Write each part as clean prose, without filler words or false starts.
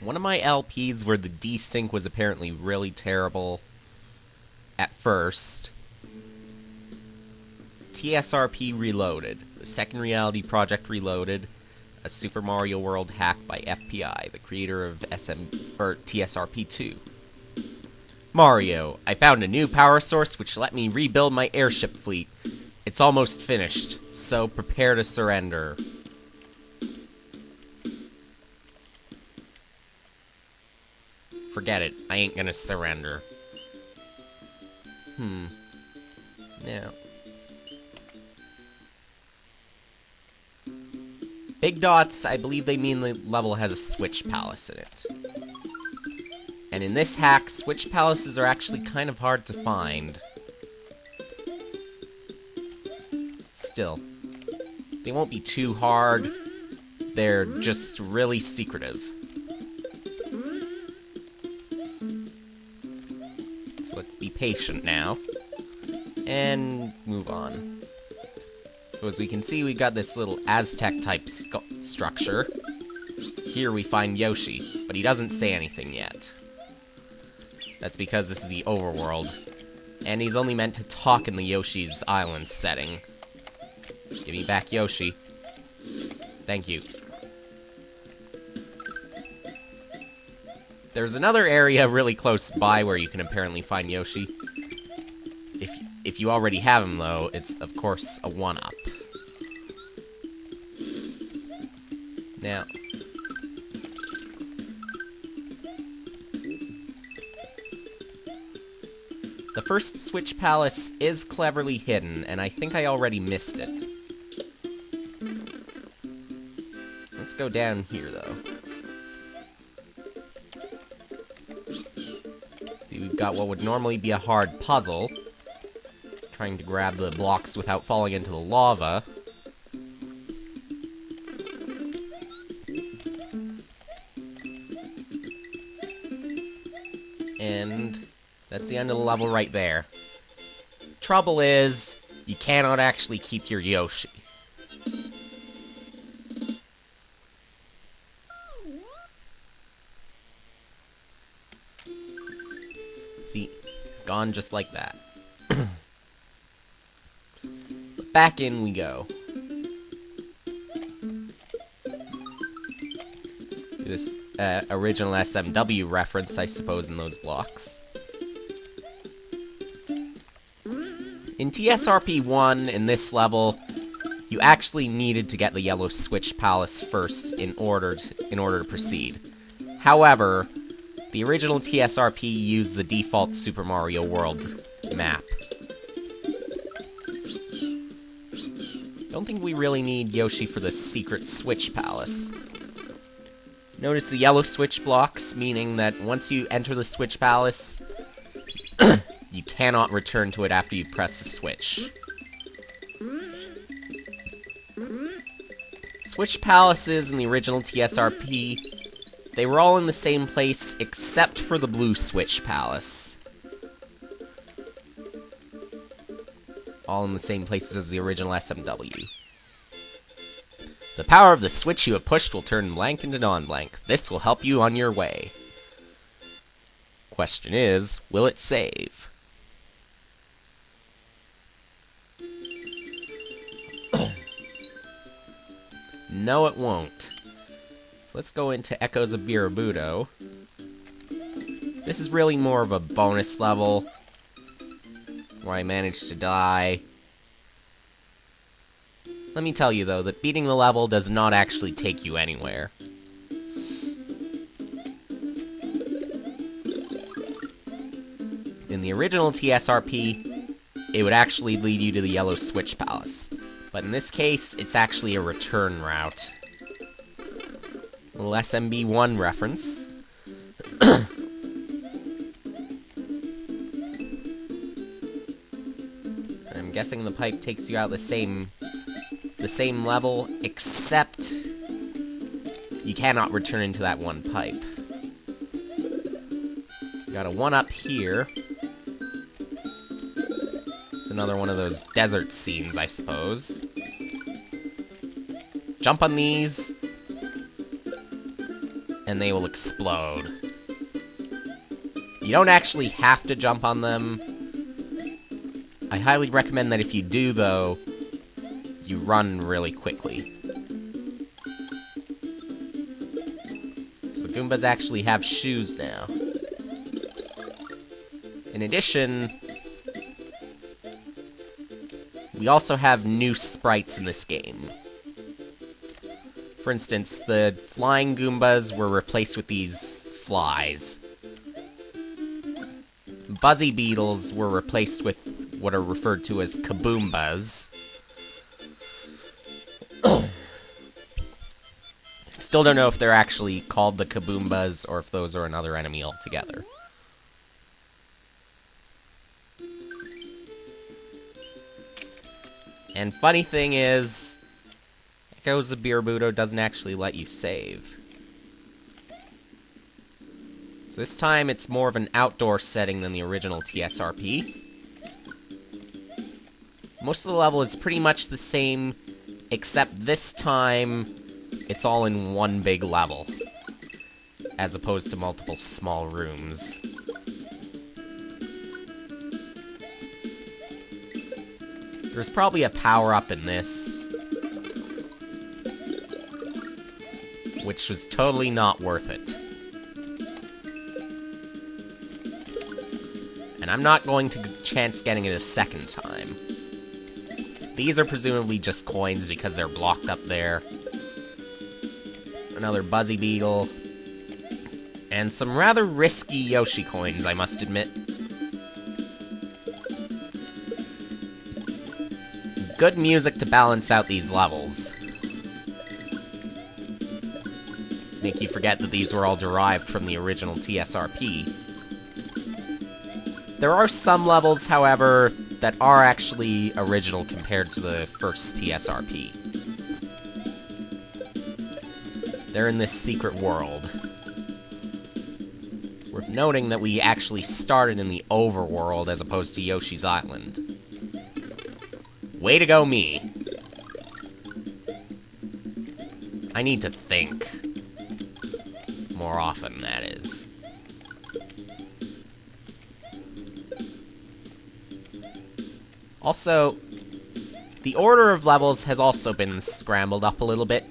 one of my LPs where the desync was apparently really terrible at first. TSRP Reloaded, the Second Reality Project Reloaded, a Super Mario World hack by FPI, the creator of TSRP 2. Mario, I found a new power source which let me rebuild my airship fleet. It's almost finished, so prepare to surrender. Forget it, I ain't gonna surrender. Now. Big dots, I believe they mean the level has a Switch Palace in it. And in this hack, Switch Palaces are actually kind of hard to find. Still, they won't be too hard. They're just really secretive. So let's be patient now. And move on. So as we can see, we got this little Aztec-type structure. Here we find Yoshi, but he doesn't say anything yet. That's because this is the overworld, and he's only meant to talk in the Yoshi's Island setting. Give me back Yoshi. Thank you. There's another area really close by where you can apparently find Yoshi. If you already have him, though, it's, of course, a one-up. Now, the first Switch Palace is cleverly hidden, and I think I already missed it. Let's go down here, though. See, we've got what would normally be a hard puzzle. Trying to grab the blocks without falling into the lava. And that's the end of the level right there. Trouble is, you cannot actually keep your Yoshi. See, he's gone just like that. But back in we go. This original SMW reference, I suppose, in those blocks. In TSRP 1, in this level, you actually needed to get the yellow Switch Palace first in order to proceed. However, the original TSRP used the default Super Mario World map. Don't think we really need Yoshi for the secret Switch Palace. Notice the yellow switch blocks, meaning that once you enter the Switch Palace, you cannot return to it after you press the switch. Switch Palaces in the original TSRP, they were all in the same place except for the blue Switch Palace. All in the same places as the original SMW. The power of the switch you have pushed will turn blank into non-blank. This will help you on your way. Question is, will it save? No, it won't. So let's go into Echoes of Birabudo. This is really more of a bonus level, where I managed to die. Let me tell you, though, that beating the level does not actually take you anywhere. In the original TSRP, it would actually lead you to the yellow Switch Palace. But in this case, it's actually a return route. A little SMB1 reference. I'm guessing the pipe takes you out the same level, except you cannot return into that one pipe. Got a one-up here. It's another one of those desert scenes, I suppose. Jump on these. and they will explode. You don't actually have to jump on them. I highly recommend that if you do, though, you run really quickly. So the Goombas actually have shoes now. In addition, we also have new sprites in this game. For instance, the flying Goombas were replaced with these flies. Buzzy Beetles were replaced with what are referred to as Kaboombas. Still don't know if they're actually called the Kaboombas or if those are another enemy altogether. And funny thing is, Echo Zabirubuto doesn't actually let you save. So this time it's more of an outdoor setting than the original TSRP. Most of the level is pretty much the same, except this time it's all in one big level, as opposed to multiple small rooms. There's probably a power-up in this, which was totally not worth it. And I'm not going to chance getting it a second time. These are presumably just coins because they're blocked up there. Another Buzzy Beetle. And some rather risky Yoshi coins, I must admit. Good music to balance out these levels. Make you forget that these were all derived from the original TSRP. There are some levels, however, that are actually original compared to the first TSRP. They're in this secret world. It's worth noting that we actually started in the overworld as opposed to Yoshi's Island. Way to go, me. I need to think. More often, that is. Also, the order of levels has also been scrambled up a little bit.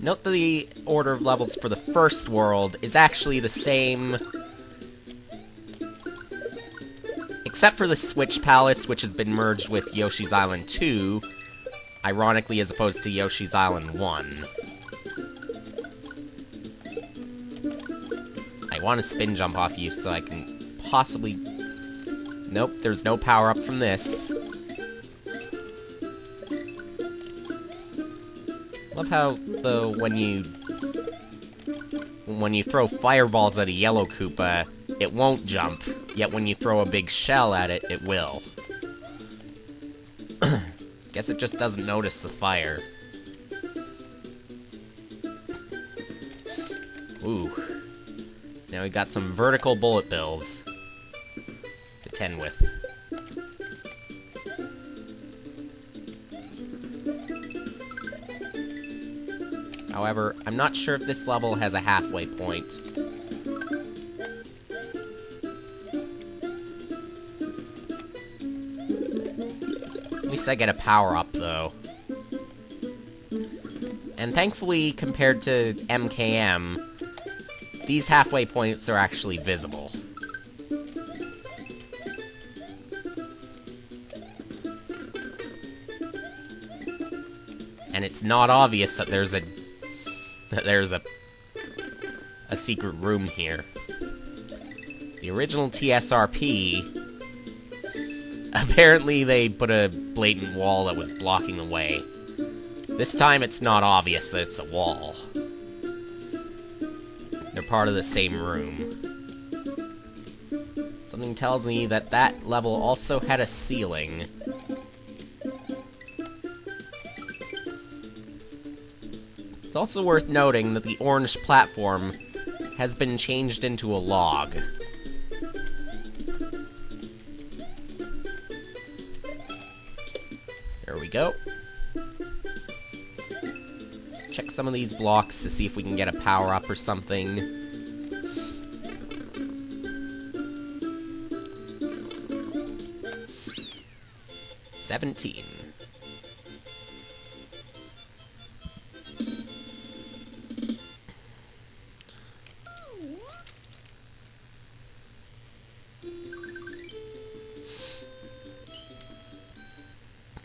Note that the order of levels for the first world is actually the same, except for the Switch Palace, which has been merged with Yoshi's Island 2, ironically as opposed to Yoshi's Island 1. I want to spin jump off you so I can possibly... Nope, there's no power-up from this. Love how, though, when you throw fireballs at a yellow Koopa, it won't jump, yet when you throw a big shell at it, it will. Guess it just doesn't notice the fire. Ooh. Now we got some vertical bullet bills to contend with. However, I'm not sure if this level has a halfway point. At least I get a power-up, though. And thankfully, compared to MKM, these halfway points are actually visible. And it's not obvious that there's a secret room here. The original TSRP, apparently they put a blatant wall that was blocking the way. This time it's not obvious that it's a wall. They're part of the same room. Something tells me that that level also had a ceiling. also worth noting that the orange platform has been changed into a log. There we go. Check some of these blocks to see if we can get a power-up or something. $17.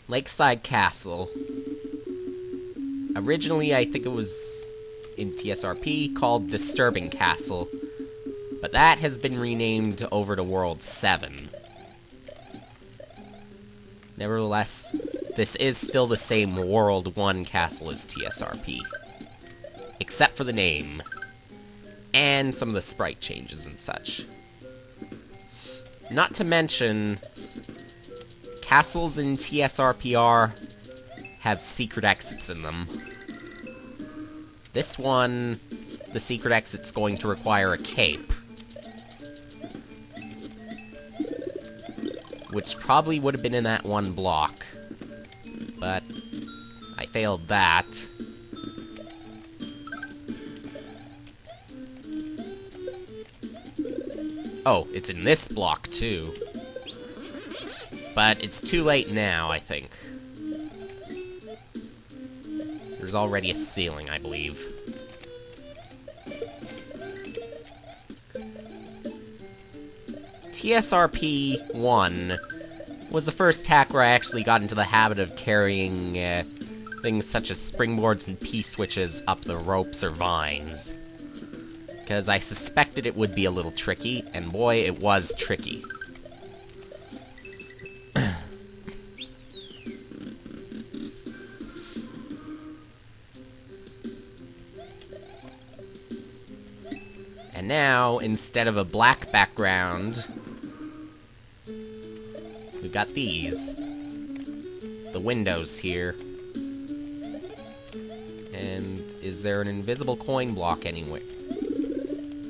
Lakeside Castle. Originally, I think it was in TSRP called Disturbing Castle, but that has been renamed over to World 7. Nevertheless, this is still the same World 1 castle as TSRP, except for the name, and some of the sprite changes and such. Not to mention, castles in TSRPR have secret exits in them. This one, the secret exit's going to require a cape, which probably would have been in that one block, but I failed that. Oh, it's in this block too. But it's too late now, I think. There's already a ceiling, I believe. TSRP 1 was the first tack where I actually got into the habit of carrying things such as springboards and P-switches up the ropes or vines. Because I suspected it would be a little tricky, and boy, it was tricky. And now, instead of a black background, we've got these. The windows here. And is there an invisible coin block anywhere?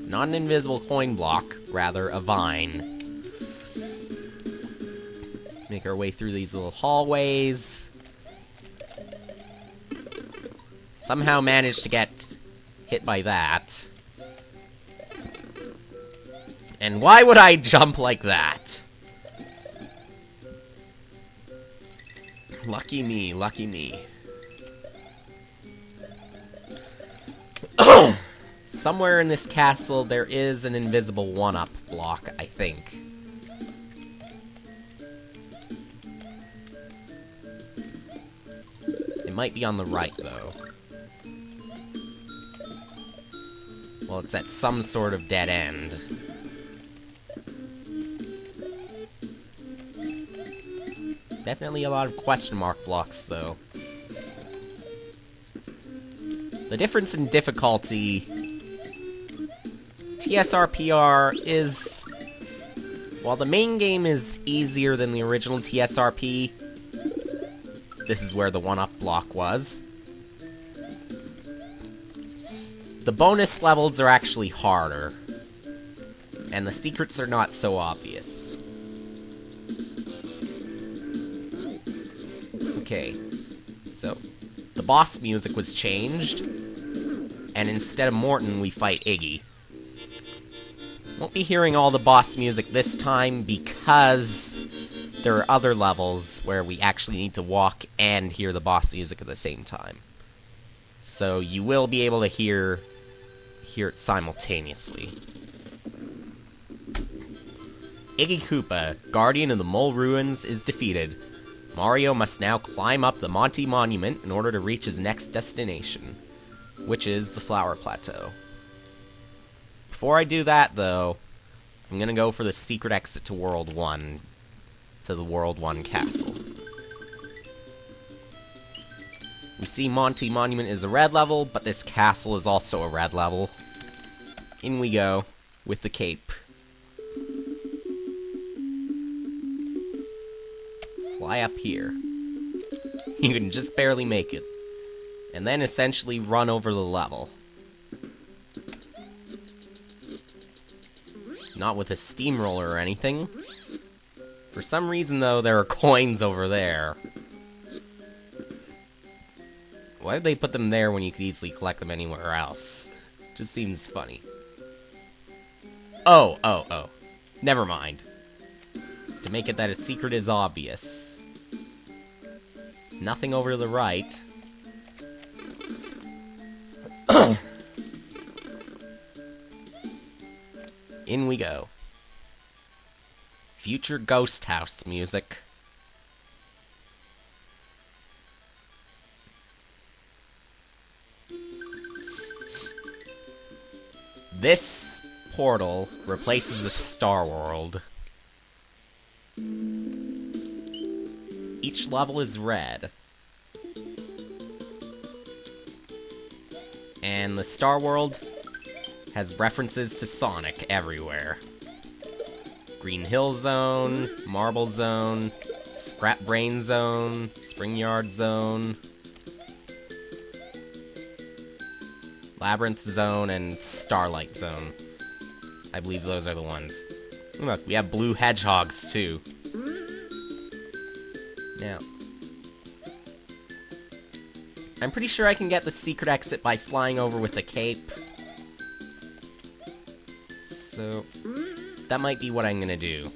Not an invisible coin block, rather a vine. Make our way through these little hallways. Somehow managed to get hit by that. And why would I jump like that? Lucky me, lucky me. Somewhere in this castle, there is an invisible one-up block, I think. It might be on the right, though. Well, it's at some sort of dead end. Definitely a lot of question mark blocks, though. The difference in difficulty... TSRPR is... While the main game is easier than the original TSRP, this is where the one-up block was. The bonus levels are actually harder, and the secrets are not so obvious. Okay, so the boss music was changed, and instead of Morton, we fight Iggy. Won't be hearing all the boss music this time because there are other levels where we actually need to walk and hear the boss music at the same time. So you will be able to hear it simultaneously. Iggy Koopa, Guardian of the Mole Ruins, is defeated. Mario must now climb up the Monty Monument in order to reach his next destination, which is the Flower Plateau. Before I do that, though, I'm gonna go for the secret exit to World 1, to the World 1 castle. We see Monty Monument is a red level, but this castle is also a red level. In we go, with the cape. Fly up here. You can just barely make it. and then essentially run over the level. Not with a steamroller or anything. For some reason, though, there are coins over there. Why did they put them there when you could easily collect them anywhere else? Just seems funny. Oh. Never mind. It's to make it that a secret is obvious. Nothing over to the right. In we go. Future ghost house music. This portal replaces the Star World. Each level is red. And the Star World has references to Sonic everywhere. Green Hill Zone, Marble Zone, Scrap Brain Zone, Spring Yard Zone, Labyrinth Zone, and Starlight Zone. I believe those are the ones. Look, we have blue hedgehogs, too. Now, I'm pretty sure I can get the secret exit by flying over with a cape. So, that might be what I'm gonna do.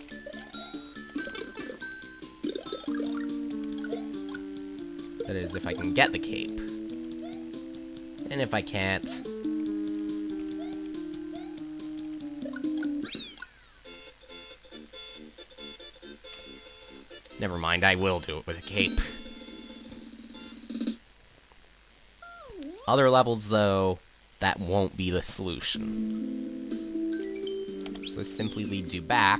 That is, if I can get the cape. And if I can't... never mind, I will do it with a cape. Other levels, though, that won't be the solution. So this simply leads you back